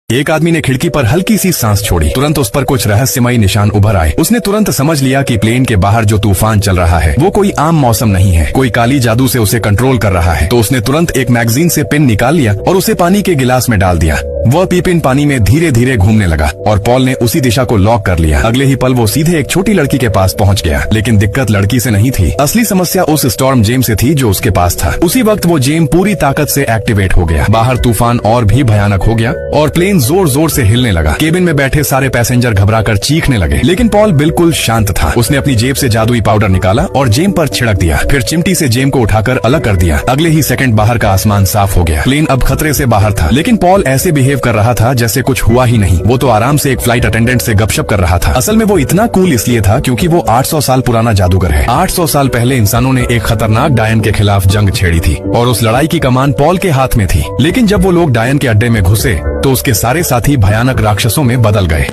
एक आदमी ने खिड़की पर हल्की सी सांस छोड़ी। तुरंत उस पर कुछ रहस्यमयी निशान उभर आए। उसने तुरंत समझ लिया कि प्लेन के बाहर जो तूफान चल रहा है वो कोई आम मौसम नहीं है, कोई काली जादू से उसे कंट्रोल कर रहा है। तो उसने तुरंत एक मैगजीन से पेन निकाल लिया और उसे पानी के गिलास में डाल दिया। वह पिन पानी में धीरे धीरे घूमने लगा और पॉल ने उसी दिशा को लॉक कर लिया। अगले ही पल वो सीधे एक छोटी लड़की के पास पहुंच गया। लेकिन दिक्कत लड़की से नहीं थी, असली समस्या उस स्टॉर्म जेम से थी जो उसके पास था। उसी वक्त वो जेम पूरी ताकत से एक्टिवेट हो गया। बाहर तूफान और भी भयानक हो गया और प्लेन जोर जोर से हिलने लगा। केबिन में बैठे सारे पैसेंजर घबराकर चीखने लगे, लेकिन पॉल बिल्कुल शांत था। उसने अपनी जेब से जादुई पाउडर निकाला और जेम पर छिड़क दिया। फिर चिमटी से जेम को उठाकर अलग कर दिया। अगले ही सेकंड बाहर का आसमान साफ हो गया। प्लेन अब खतरे से बाहर था, लेकिन पॉल ऐसे बिहेव कर रहा था जैसे कुछ हुआ ही नहीं। वो तो आराम से एक फ्लाइट अटेंडेंट से गपशप कर रहा था। असल में वो इतना कूल इसलिए था क्योंकि वो 800 साल पुराना जादूगर है। 800 साल पहले इंसानों ने एक खतरनाक डायन के खिलाफ जंग छेड़ी थी और उस लड़ाई की कमान पॉल के हाथ में थी। लेकिन जब वो लोग डायन के अड्डे में घुसे तो उसके सारे साथी भयानक राक्षसों में बदल गए।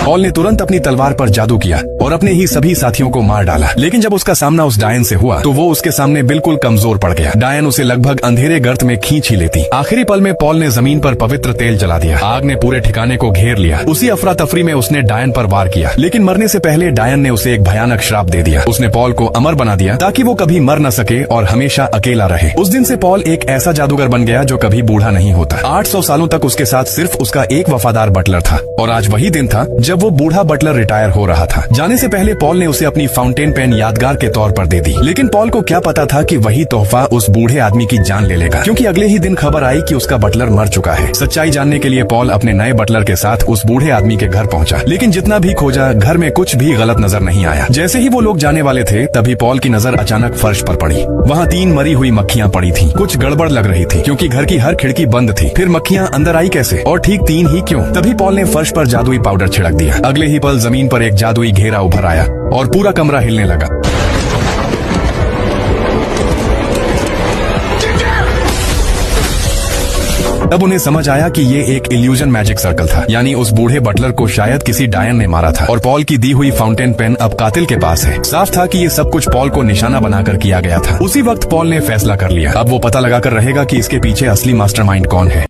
पॉल ने तुरंत अपनी तलवार पर जादू किया और अपने ही सभी साथियों को मार डाला। लेकिन जब उसका सामना उस डायन से हुआ तो वो उसके सामने बिल्कुल कमजोर पड़ गया। डायन उसे लगभग अंधेरे गर्त में खींच ही लेती। आखिरी पल में पॉल ने जमीन पर पवित्र तेल जला दिया। आग ने पूरे ठिकाने को घेर लिया। उसी अफरा तफरी में उसने डायन पर वार किया, लेकिन मरने से पहले डायन ने उसे एक भयानक श्राप दे दिया। उसने पॉल को अमर बना दिया ताकि वो कभी मर न सके और हमेशा अकेला रहे। उस दिन से पॉल एक ऐसा जादूगर बन गया जो कभी बूढ़ा नहीं होता। 800 सालों तक उसके साथ सिर्फ उसका एक वफादार बटलर था और आज वही दिन था जब वो बूढ़ा बटलर रिटायर हो रहा था। जाने से पहले पॉल ने उसे अपनी फाउंटेन पेन यादगार के तौर पर दे दी। लेकिन पॉल को क्या पता था कि वही तोहफा उस बूढ़े आदमी की जान ले लेगा, क्योंकि अगले ही दिन खबर आई कि उसका बटलर मर चुका है। सच्चाई जानने के लिए पॉल अपने नए बटलर के साथ उस बूढ़े आदमी के घर पहुंचा। लेकिन जितना भी खोजा घर में कुछ भी गलत नजर नहीं आया। जैसे ही वो लोग जाने वाले थे तभी पॉल की नजर अचानक फर्श पर पड़ी। वहाँ 3 मरी हुई मक्खियाँ पड़ी थी। कुछ गड़बड़ लग रही थी क्योंकि घर की हर खिड़की बंद थी। फिर मक्खियाँ अंदर आई कैसे, और ठीक 3 ही क्यों? तभी पॉल ने फर्श पर जादुई पाउडर छिड़क दिया। अगले ही पल जमीन पर एक जादुई घेरा उभर आया और पूरा कमरा हिलने लगा। तब उन्हें समझ आया कि ये एक इल्यूजन मैजिक सर्कल था, यानी उस बूढ़े बटलर को शायद किसी डायन ने मारा था और पॉल की दी हुई फाउंटेन पेन अब कातिल के पास है। साफ था कि ये सब कुछ पॉल को निशाना बनाकर किया गया था। उसी वक्त पॉल ने फैसला कर लिया। अब वो पता लगाकर रहेगा कि इसके पीछे असली मास्टरमाइंड कौन है।